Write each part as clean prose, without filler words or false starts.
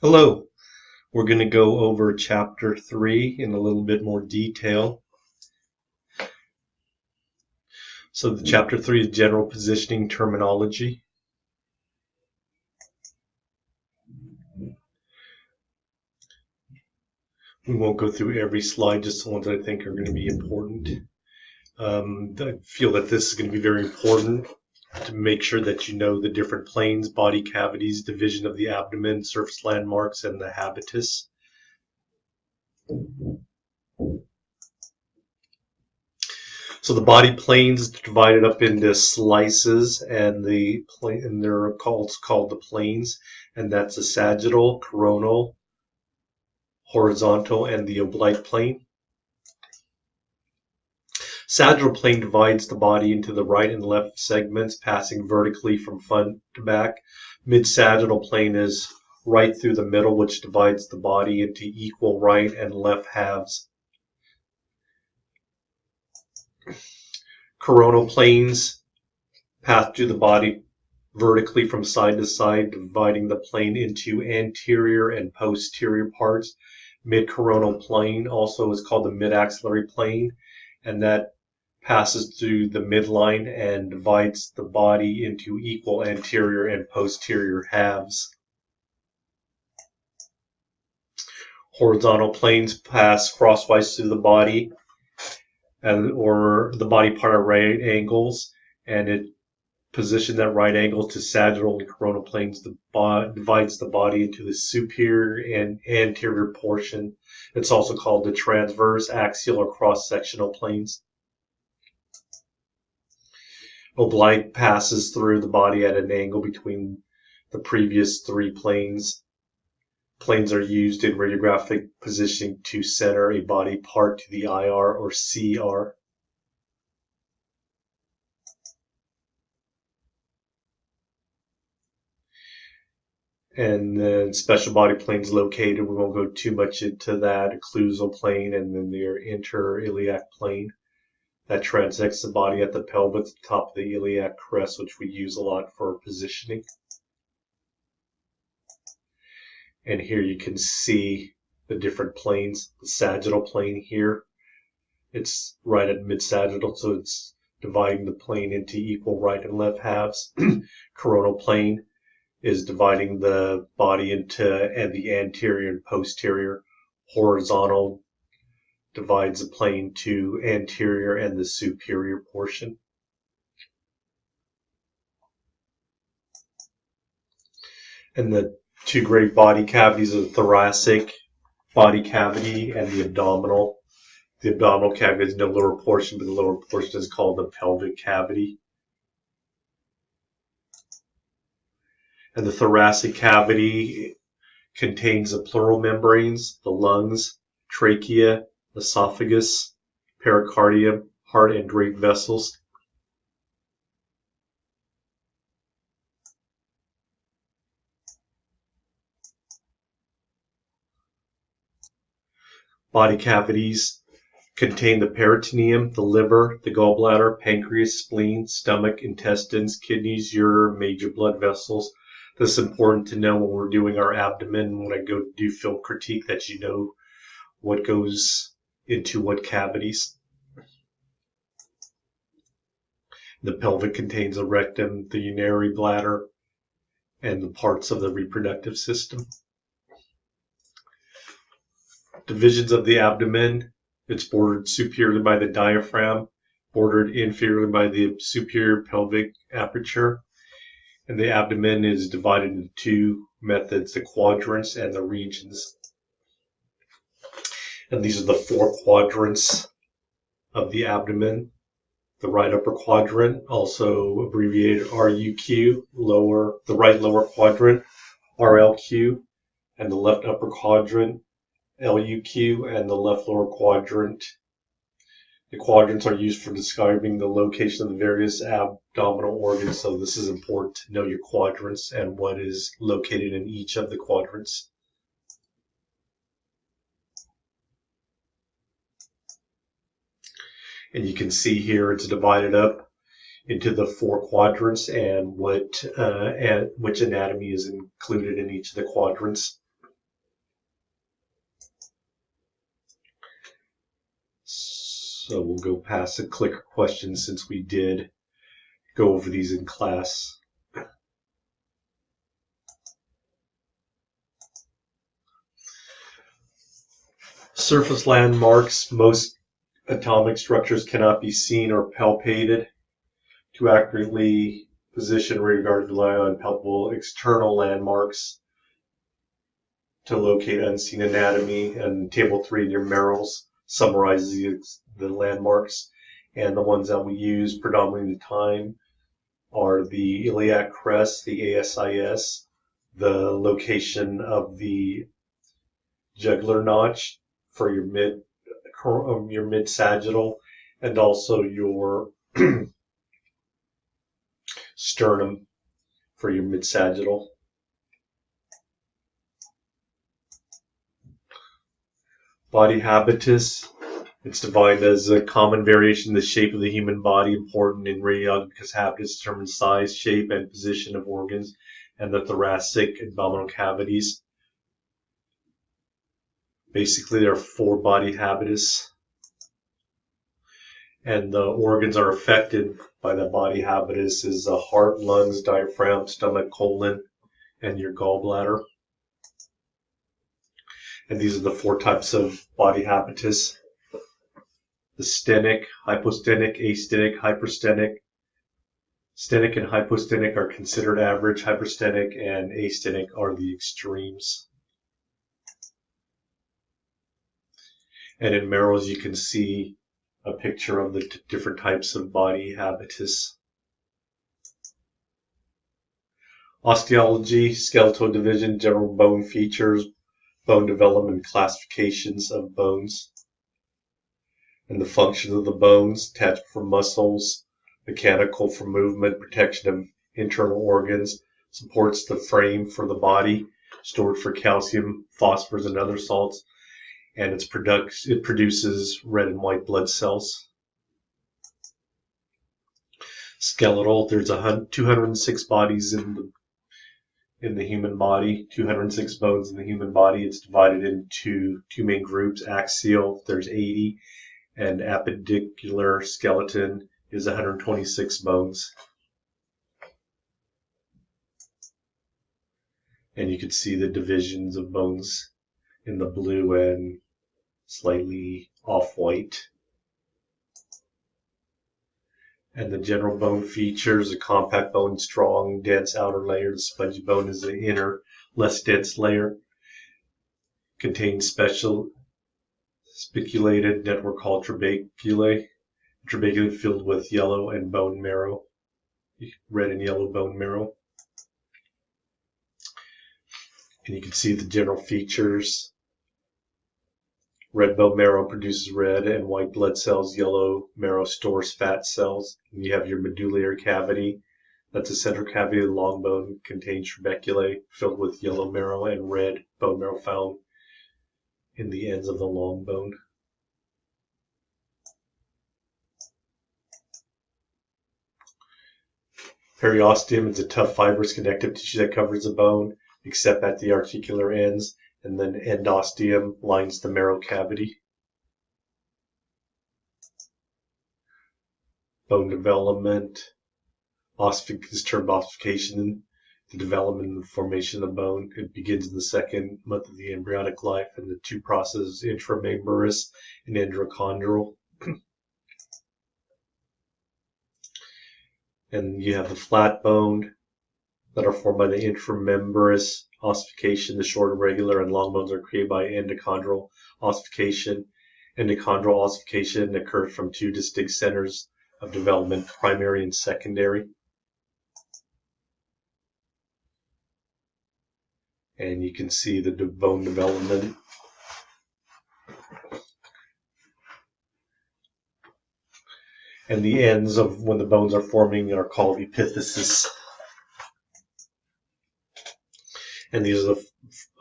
Hello, we're going to go over Chapter 3 in a little bit more detail. So the Chapter 3 is General Positioning Terminology. We won't go through every slide, just the ones that I think are going to be important. I feel that this is going to be very important to make sure that you know the different planes, body cavities, division of the abdomen, surface landmarks, and the habitus. So the body planes are divided up into slices, and they're called the planes, and that's the sagittal, coronal, horizontal, and the oblique plane. Sagittal plane divides the body into the right and left segments, passing vertically from front to back. Mid-sagittal plane is right through the middle, which divides the body into equal right and left halves. Coronal planes pass through the body vertically from side to side, dividing the plane into anterior and posterior parts. Mid-coronal plane also is called the mid-axillary plane, and that passes through the midline and divides the body into equal anterior and posterior halves. Horizontal planes pass crosswise through the body or the body part at right angles, and it positions at right angles to sagittal and coronal planes. Divides the body into the superior and anterior portion. It's also called the transverse, axial, or cross-sectional planes. Oblique passes through the body at an angle between the previous three planes. Planes are used in radiographic positioning to center a body part to the IR or CR. And then special body planes located, we won't go too much into that, occlusal plane, and then their interiliac plane that transects the body at the pelvis, the top of the iliac crest, which we use a lot for positioning. And here you can see the different planes. The sagittal plane here, it's right at mid-sagittal, so it's dividing the plane into equal right and left halves. Coronal plane is dividing the body into the anterior and posterior. Horizontal divides the plane to anterior and the superior portion. And the two great body cavities are the thoracic body cavity and the abdominal. The abdominal cavity has no lower portion, but the lower portion is called the pelvic cavity. And the thoracic cavity contains the pleural membranes, the lungs, trachea, esophagus, pericardium, heart, and great vessels. Body cavities contain the peritoneum, the liver, the gallbladder, pancreas, spleen, stomach, intestines, kidneys, ureter, major blood vessels. This is important to know when we're doing our abdomen, when I go to do film critique, that you know what goes into what cavities. The pelvic contains the rectum, the urinary bladder, and the parts of the reproductive system. Divisions of the abdomen: it's bordered superiorly by the diaphragm, bordered inferiorly by the superior pelvic aperture, and the abdomen is divided into two methods, the quadrants and the regions. And these are the four quadrants of the abdomen. The right upper quadrant, also abbreviated RUQ, the right lower quadrant, RLQ, and the left upper quadrant, LUQ, and the left lower quadrant. The quadrants are used for describing the location of the various abdominal organs, so this is important to know your quadrants and what is located in each of the quadrants. And you can see here it's divided up into the four quadrants and which anatomy is included in each of the quadrants. So we'll go past the clicker questions since we did go over these in class. Surface landmarks. Most atomic structures cannot be seen or palpated. To accurately position radiographers rely on palpable external landmarks to locate unseen anatomy, and Table 3 in your Merrill's summarizes the landmarks. And the ones that we use predominantly in the time are the iliac crest, the ASIS, the location of the jugular notch for your mid-sagittal, and also your sternum for your mid-sagittal. Body habitus. It's defined as a common variation in the shape of the human body, important in radiology because habitus determines size, shape, and position of organs and the thoracic abdominal cavities. Basically, there are 4 body habitus, and the organs are affected by the body habitus is the heart, lungs, diaphragm, stomach, colon, and your gallbladder. And these are the 4 types of body habitus. The stenic, hypostenic, astenic, hyperstenic. Stenic and hypostenic are considered average. Hyperstenic and astenic are the extremes. And in Merrill's, you can see a picture of the different types of body habitus. Osteology, skeletal division, general bone features, bone development, classifications of bones, and the function of the bones, attachment for muscles, mechanical for movement, protection of internal organs, supports the frame for the body, stored for calcium, phosphorus, and other salts, and it produces red and white blood cells. Skeletal, there's 206 bodies in the human body, 206 bones in the human body. It's divided into 2 main groups. Axial, there's 80, and appendicular skeleton is 126 bones. And you can see the divisions of bones in the blue and slightly off-white. And the general bone features: a compact bone, strong, dense outer layer. The spongy bone is the inner, less dense layer. Contains special spiculated network called trabeculae. Trabeculae filled with yellow and bone marrow, red and yellow bone marrow. And you can see the general features. Red bone marrow produces red and white blood cells. Yellow marrow stores fat cells. And you have your medullary cavity. That's the central cavity of the long bone. Contains trabeculae filled with yellow marrow and red bone marrow found in the ends of the long bone. Periosteum is a tough fibrous connective tissue that covers the bone, except at the articular ends. And then endosteum lines the marrow cavity. Bone development. Is termed ossification, the development and the formation of the bone. It begins in the 2nd month of the embryonic life, and the 2 processes, intramembranous and endochondral. And you have the flat bone that are formed by the intramembranous ossification. The short, irregular, and long bones are created by endochondral ossification. Endochondral ossification occurs from 2 distinct centers of development, primary and secondary. And you can see the bone development. And the ends of when the bones are forming are called epiphysis. And these are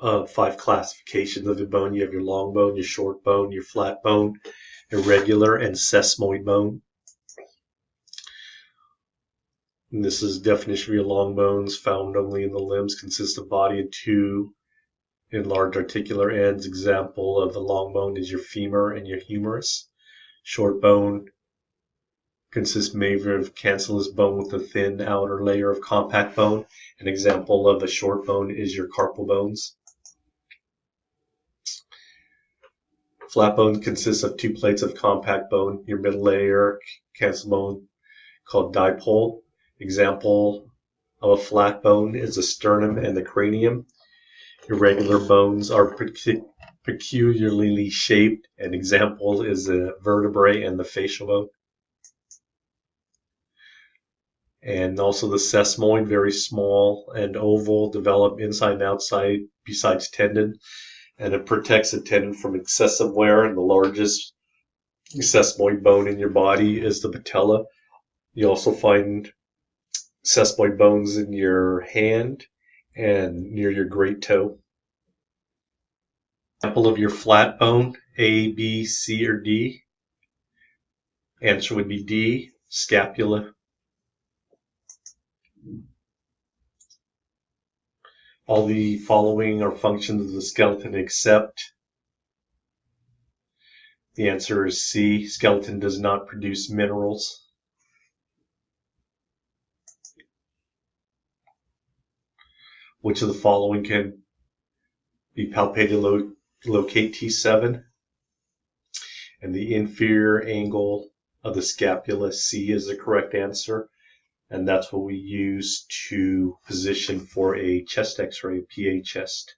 the 5 classifications of the bone. You have your long bone, your short bone, your flat bone, irregular, and sesamoid bone. And this is definition of your long bones, found only in the limbs, consists of body and 2 enlarged articular ends. Example of the long bone is your femur and your humerus. Short bone consists mainly of cancellous bone with a thin outer layer of compact bone. An example of a short bone is your carpal bones. Flat bone consists of two plates of compact bone. Your middle layer, cancellous bone, called dipole. Example of a flat bone is the sternum and the cranium. Irregular bones are peculiarly shaped. An example is the vertebrae and the facial bone. And also the sesamoid, very small and oval, develop inside and outside besides tendon. And it protects the tendon from excessive wear. And the largest sesamoid bone in your body is the patella. You also find sesamoid bones in your hand and near your great toe. Example of your flat bone, A, B, C, or D. Answer would be D, scapula. All the following are functions of the skeleton except. The answer is C, skeleton does not produce minerals. Which of the following can be palpated to locate T7? And the inferior angle of the scapula, C, is the correct answer. And that's what we use to position for a chest x-ray, PA chest.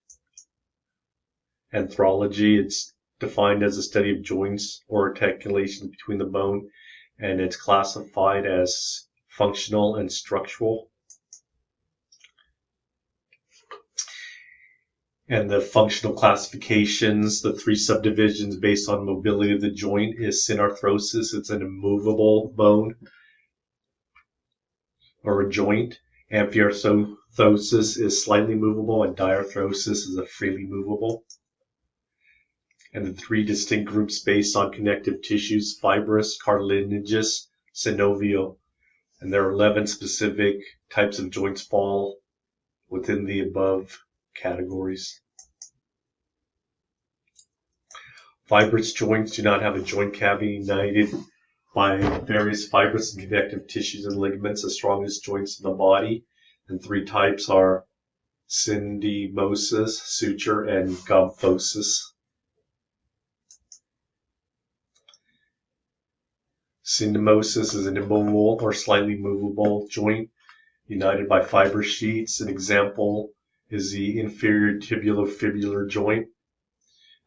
Anthropology, it's defined as a study of joints or articulations between the bone, and it's classified as functional and structural. And the functional classifications, the three subdivisions based on mobility of the joint, is synarthrosis. It's an immovable bone or a joint. Amphioarthrosis is slightly movable, and diarthrosis is a freely movable. And the three distinct groups based on connective tissues: fibrous, cartilaginous, synovial. And there are 11 specific types of joints fall within the above categories. Fibrous joints do not have a joint cavity united by various fibrous and connective tissues and ligaments. The strongest joints in the body, and three types are syndesmosis, suture, and gomphosis. Syndesmosis is an immovable or slightly movable joint united by fibrous sheets. An example is the inferior tibulofibular joint.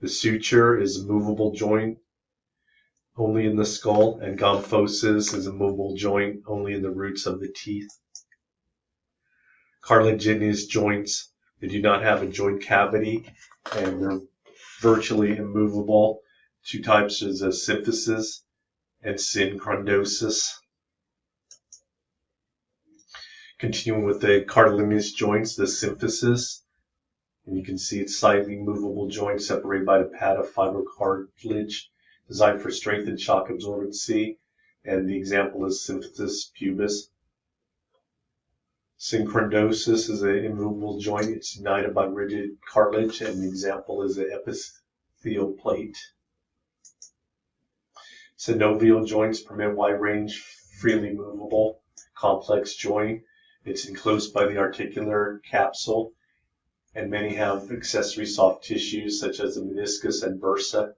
The suture is a movable joint only in the skull, and gomphosis is a movable joint only in the roots of the teeth. Cartilaginous joints, they do not have a joint cavity, and they're virtually immovable. Two types is a symphysis and synchrondosis. Continuing with the cartilaginous joints, the symphysis, and you can see it's slightly movable joint separated by the pad of fibrocartilage, designed for strength and shock absorbency, and the example is symphysis pubis. Synchrondosis is an immovable joint. It's united by rigid cartilage, and the example is the epithelial plate. Synovial joints permit wide range, freely movable, complex joint. It's enclosed by the articular capsule, and many have accessory soft tissues such as the meniscus and bursa.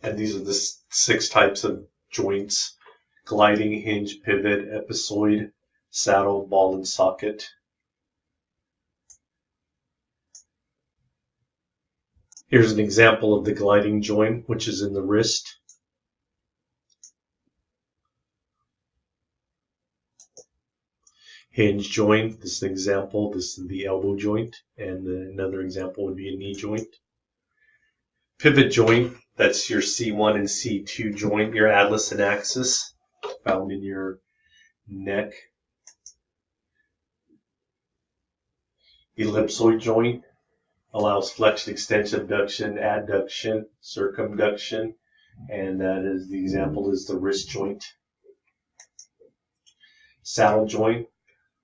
And these are the 6 types of joints: gliding, hinge, pivot, ellipsoid, saddle, ball, and socket. Here's an example of the gliding joint, which is in the wrist. Hinge joint, this is an example, this is the elbow joint, and another example would be a knee joint. Pivot joint, that's your C1 and C2 joint, your atlas and axis, found in your neck. Ellipsoid joint allows flexion, extension, abduction, adduction, circumduction, and that is the example is the wrist joint. Saddle joint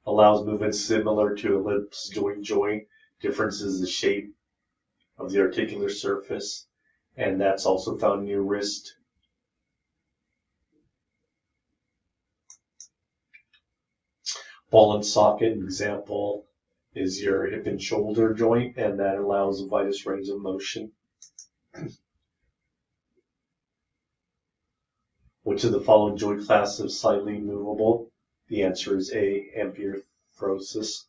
allows movement similar to ellipsoid joint. Difference is the shape of the articular surface. and that's also found in your wrist. Ball and socket example is your hip and shoulder joint, and that allows the widest range of motion. Which of the following joint classes is slightly movable? The answer is A, amphiarthrosis.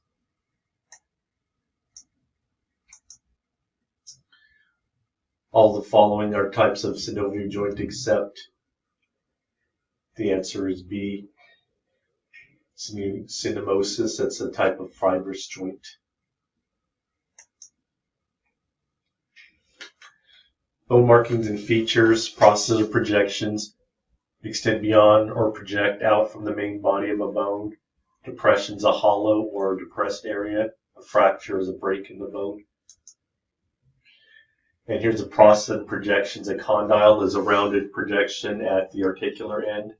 All the following are types of synovial joint except the answer is B, synostosis. That's a type of fibrous joint. Bone markings and features, processes or projections, extend beyond or project out from the main body of a bone. Depression is a hollow or depressed area. A fracture is a break in the bone. And here's a process of projections. A condyle is a rounded projection at the articular end.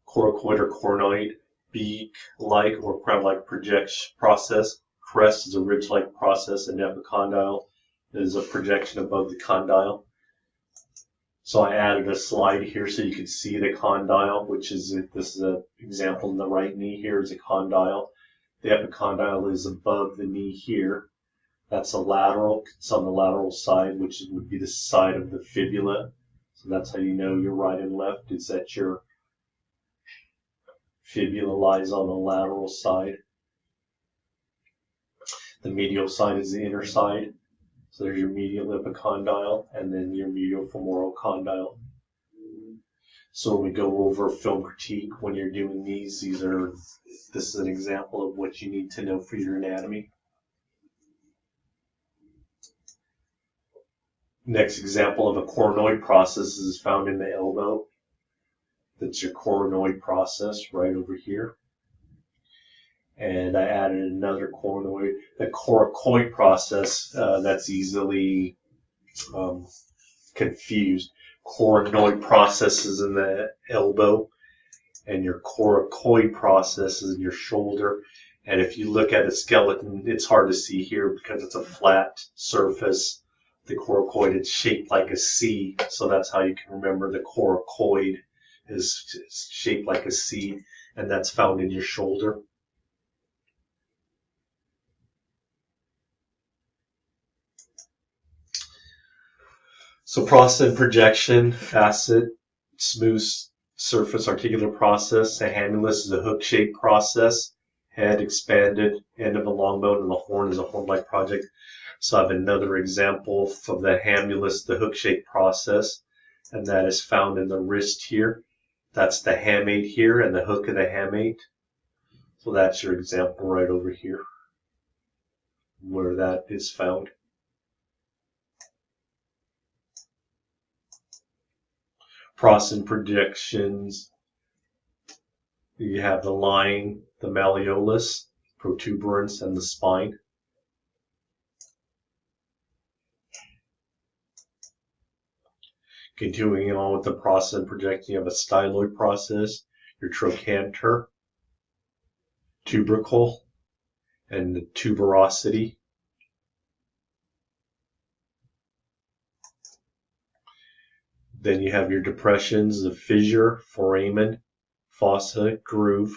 Coracoid or coronoid, beak-like or crown-like projection process. Crest is a ridge-like process, and epicondyle is a projection above the condyle. So I added a slide here so you can see the condyle, which is, this is an example in the right knee. Here is a condyle. The epicondyle is above the knee here. That's a lateral. It's on the lateral side, which would be the side of the fibula. So that's how you know your right and left, is that your fibula lies on the lateral side. The medial side is the inner side. So there's your medial epicondyle and then your medial femoral condyle. So when we go over film critique, when you're doing these, this is an example of what you need to know for your anatomy. Next example of a coronoid process is found in the elbow. That's your coronoid process right over here. And I added another coronoid, the coracoid process, that's easily confused. Coronoid process is in the elbow, and your coracoid process is in your shoulder. And if you look at a skeleton, it's hard to see here because it's a flat surface. The coracoid, it's shaped like a C, so that's how you can remember the coracoid is shaped like a C, and that's found in your shoulder. So process and projection, facet, smooth surface articular process. A hamulus is a hook-shaped process. Head expanded, end of a long bone, and the horn is a horn-like project. So I have another example of the hamulus, the hook-shaped process, and that is found in the wrist here. That's the hamate here and the hook of the hamate. So that's your example right over here, where that is found. Process and projections. You have the line, the malleolus, protuberance, and the spine. Continuing on with the process and projection, you have a styloid process, your trochanter, tubercle, and the tuberosity. Then you have your depressions, the fissure, foramen, fossa, groove.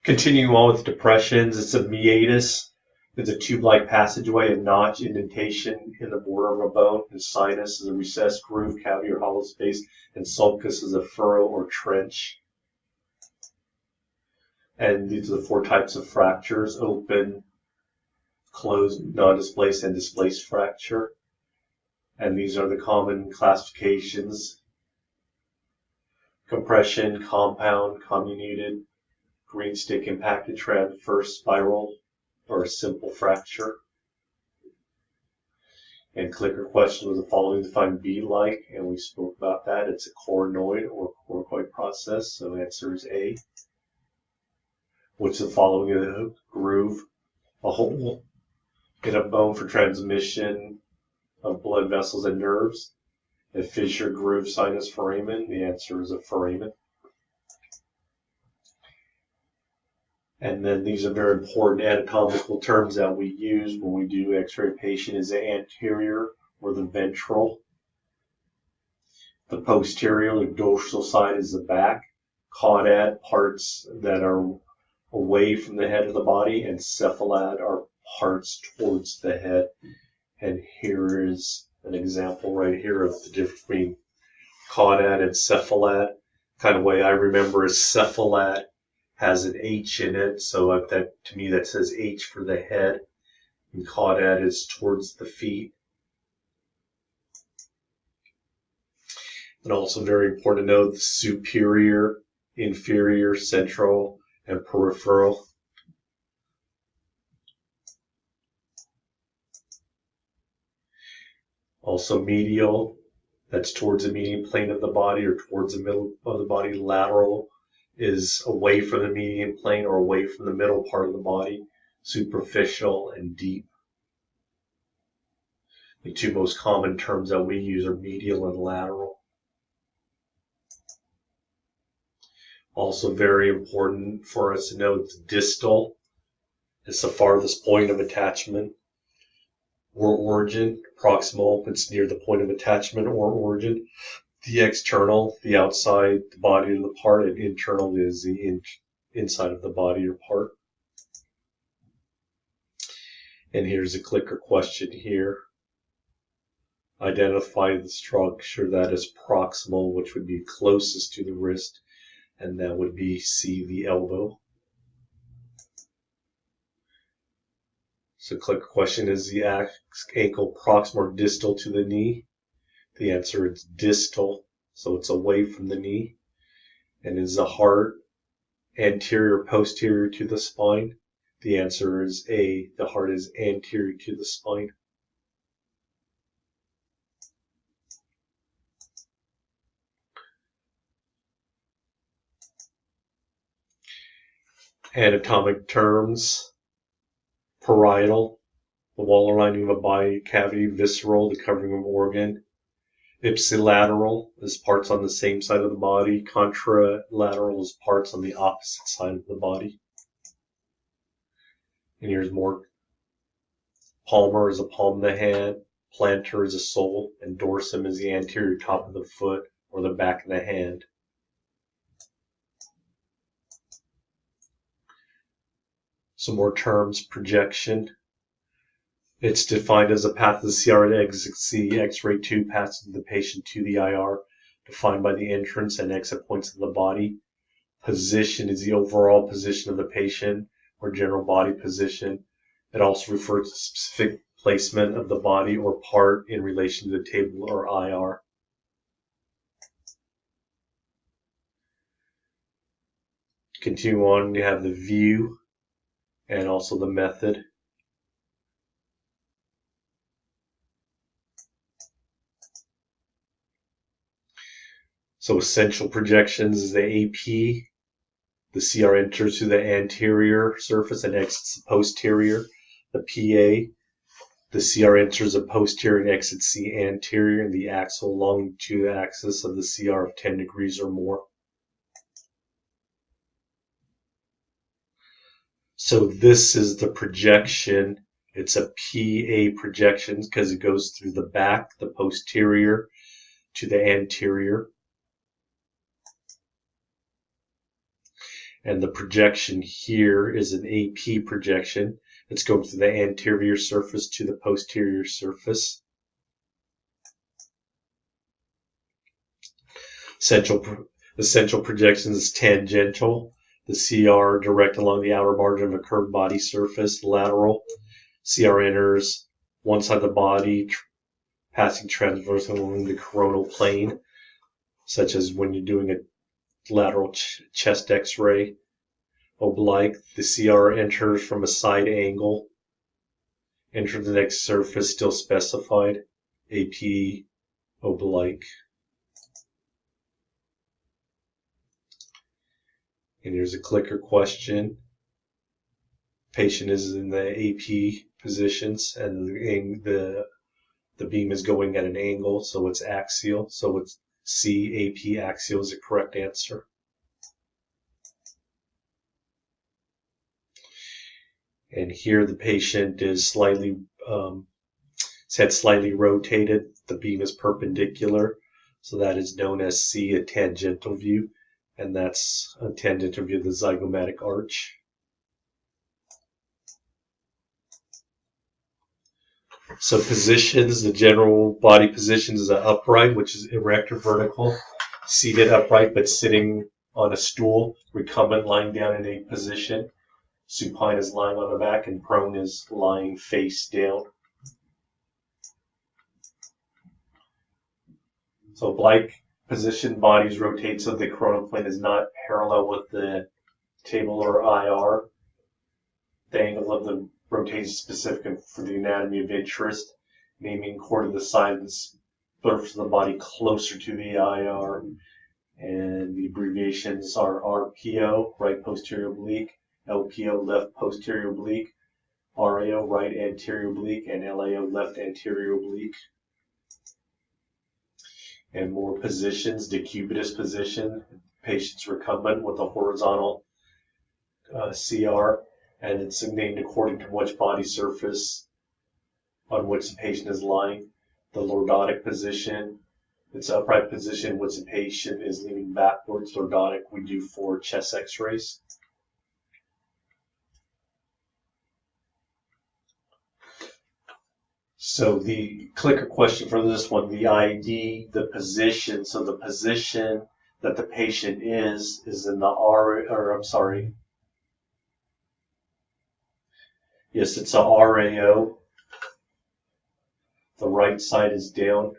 Continuing on with depressions, it's a meatus. It's a tube-like passageway, a notch indentation in the border of a bone. And sinus is a recessed groove, cavity, or hollow space. And sulcus is a furrow or trench. And these are the four types of fractures: open, closed, non-displaced, and displaced fracture. And these are the common classifications: compression, compound, comminuted, green stick impacted, transverse spiral, or a simple fracture. And clicker question was the following: define bead-like, and we spoke about that. It's a coronoid or coracoid process, so answer is A. Which the following is a groove, a hole in a bone for transmission of blood vessels and nerves. A fissure, groove, sinus, foramen. The answer is a foramen. And then these are very important anatomical terms that we use when we do X-ray patient is the anterior or the ventral. The posterior, the dorsal side is the back. Caudad, parts that are away from the head of the body, and cephalad are parts towards the head. And here is an example right here of the difference between caudad and cephalad. Kind of way I remember is cephalad has an H in it, so that to me that says H for the head, and caudad is towards the feet. And also very important to know the superior, inferior, central, and peripheral. Also medial, that's towards the median plane of the body or towards the middle of the body. Lateral is away from the median plane or away from the middle part of the body. Superficial and deep. The two most common terms that we use are medial and lateral. Also very important for us to know that distal is the farthest point of attachment or origin. Proximal, it's near the point of attachment or origin. The external, the outside the body of the part, and internal is the inside of the body or part. And here's a clicker question here. Identify the structure that is proximal, which would be closest to the wrist, and that would be C, the elbow. So clicker question, is the ankle proximal or distal to the knee? The answer is distal, so it's away from the knee. And is the heart anterior or posterior to the spine? The answer is A, the heart is anterior to the spine. Anatomic terms: parietal, the wall or lining of a body cavity. Visceral, the covering of an organ. Ipsilateral is parts on the same side of the body. Contralateral is parts on the opposite side of the body. And here's more. Palmar is a palm of the hand. Plantar is a sole. And dorsum is the anterior top of the foot or the back of the hand. Some more terms. Projection. It's defined as a path of the CR and exit C, X-ray tube passing the patient to the IR, defined by the entrance and exit points of the body. Position is the overall position of the patient or general body position. It also refers to specific placement of the body or part in relation to the table or IR. Continue on, you have the view and also the method. So essential projections is the AP. The CR enters through the anterior surface and exits the posterior. The PA. The CR enters the posterior and exits the anterior, and the axial longitudinal axis of the CR of 10 degrees or more. So this is the projection. It's a PA projection because it goes through the back, the posterior, to the anterior. And the projection here is an AP projection. It's going through the anterior surface to the posterior surface. Essential projections is tangential. The CR direct along the outer margin of a curved body surface. Lateral. CR enters one side of the body, passing transversely along the coronal plane, such as when you're doing a lateral chest X-ray. Oblique, the CR enters from a side angle. Enter the next surface still specified. AP, oblique. And here's a clicker question. Patient is in the AP positions and the beam is going at an angle, so it's axial. So it's C, AP, axial is the correct answer. And here the patient is slightly, his head slightly rotated. The beam is perpendicular. So that is known as C, a tangential view. And that's a tangential view of the zygomatic arch. So positions, the general body positions is an upright, which is erect or vertical, seated upright, but sitting on a stool, recumbent lying down in a position, supine is lying on the back, and prone is lying face down. So oblique position, bodies rotate so the coronal plane is not parallel with the table or IR. The angle of the rotation is specific for the anatomy of interest, naming core to the side of the surface of the body closer to the IR. And the abbreviations are RPO, right posterior oblique, LPO, left posterior oblique, RAO, right anterior oblique, and LAO, left anterior oblique. And more positions, decubitus position, patient's recumbent with a horizontal CR, and it's named according to which body surface on which the patient is lying. The lordotic position, it's upright position which the patient is leaning backwards. Lordotic we do for chest x-rays. So the clicker question for this one, the ID, the position, so the position that the patient is in the yes, it's a RAO. The right side is down.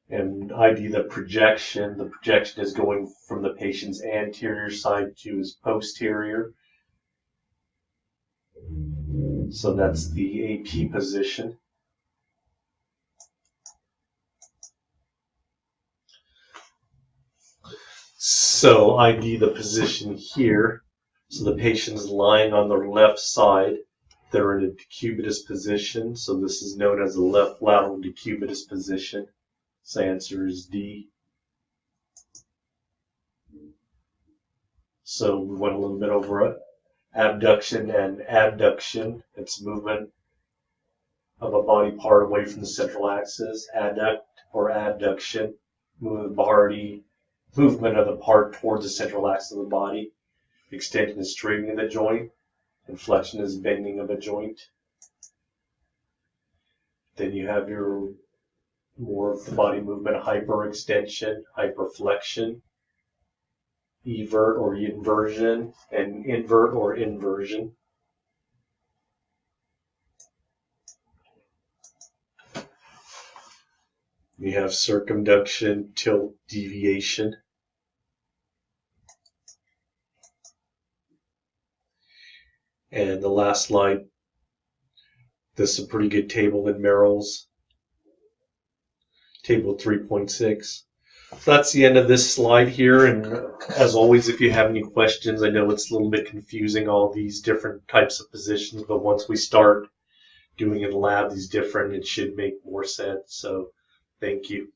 And ID, the projection is going from the patient's anterior side to his posterior. So that's the AP position. So ID the position here. So the patient is lying on their left side. They're in a decubitus position. So this is known as the left lateral decubitus position. So answer is D. So we went a little bit over it. Abduction and abduction. It's movement of a body part away from the central axis. Adduct or abduction. Movement of the part towards the central axis of the body. Extension is straightening of the joint. Inflection is bending of a joint. Then you have your more of the body movement, hyperextension, hyperflexion, evert or inversion, and invert or inversion. We have circumduction, tilt, deviation. And the last slide, this is a pretty good table in Merrill's, table 3.6. So that's the end of this slide here, and as always, if you have any questions, I know it's a little bit confusing, all these different types of positions, but once we start doing in the lab these different, it should make more sense. So thank you.